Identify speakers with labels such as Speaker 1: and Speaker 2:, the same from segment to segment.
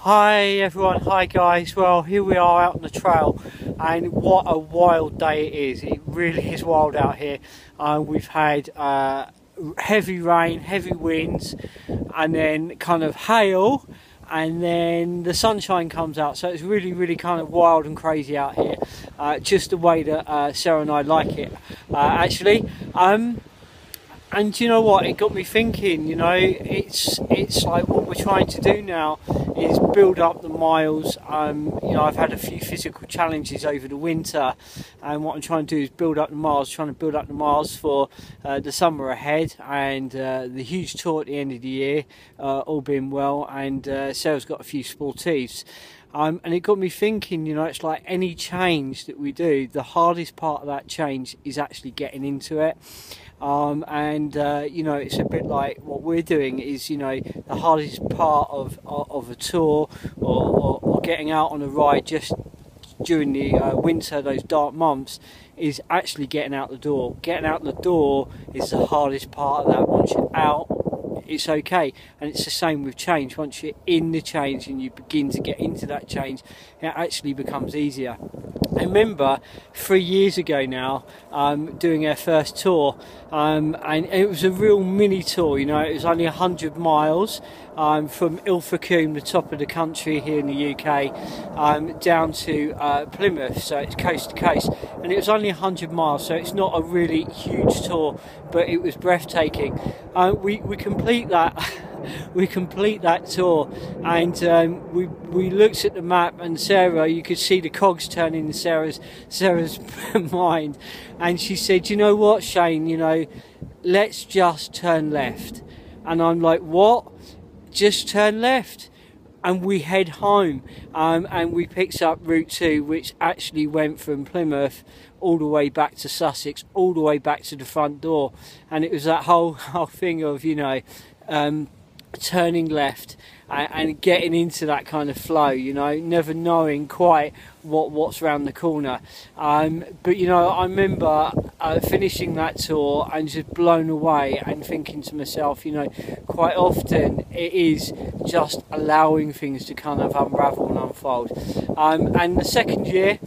Speaker 1: Hi everyone, hi guys. Well, here we are out on the trail, and what a wild day it is. It really is wild out here. We've had heavy rain, heavy winds, and then kind of hail, and then the sunshine comes out, so it's really kind of wild and crazy out here, just the way that Sarah and I like it, actually. And you know what, it got me thinking, you know, it's like what we're trying to do now is build up the miles. You know, I've had a few physical challenges over the winter, and what I'm trying to do is build up the miles, trying to build up the miles for the summer ahead, and the huge tour at the end of the year, all being well, and Sarah's got a few sportives. And it got me thinking, you know, it's like any change that we do, the hardest part of that change is actually getting into it. You know, it's a bit like what we're doing is, you know, the hardest part of a tour or getting out on a ride just during the winter, those dark months, is actually getting out the door. Getting out the door is the hardest part of that. Once you're out, it's okay. And it's the same with change. Once you're in the change and you begin to get into that change, it actually becomes easier. I remember 3 years ago now, doing our first tour, and it was a real mini tour. You know, it was only 100 miles from Ilfracombe, the top of the country here in the UK, down to Plymouth, so it's coast to coast, and it was only 100 miles, so it's not a really huge tour, but it was breathtaking. We complete that. We complete that tour, and we looked at the map, and Sarah, you could see the cogs turning in Sarah's mind, and she said, "You know what, Shane? You know, let's just turn left." And I'm like, "What? Just turn left?" And we head home, and we picked up Route 2, which actually went from Plymouth all the way back to Sussex, all the way back to the front door, and it was that whole thing of, you know, turning left and getting into that kind of flow, you know, never knowing quite what's around the corner. But you know, I remember finishing that tour and just blown away and thinking to myself, you know, quite often it is just allowing things to kind of unravel and unfold. And the second year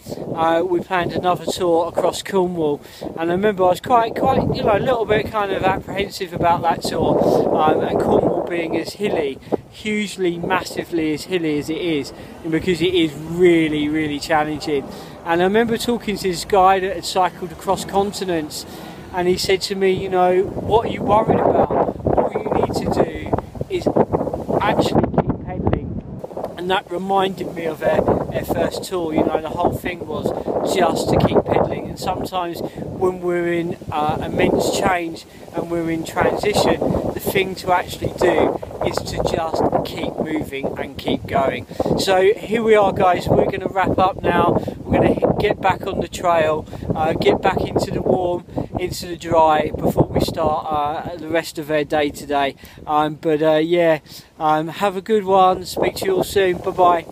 Speaker 1: we planned another tour across Cornwall, and I remember I was quite you know, a little bit kind of apprehensive about that tour, and Cornwall being as hilly, hugely, massively as hilly as it is, because it is really challenging. And I remember talking to this guy that had cycled across continents, and he said to me, you know, what are you worried about? All you need to do is actually keep pedalling. And that reminded me of our first tour. You know, the whole thing was just to keep pedalling, and sometimes when we're in immense change and we're in transition, the thing to actually do is to just keep moving and keep going. So here we are, guys. We're going to wrap up now. We're going to get back on the trail, get back into the warm, into the dry, before we start the rest of our day today. Yeah, have a good one. Speak to you all soon. Bye bye.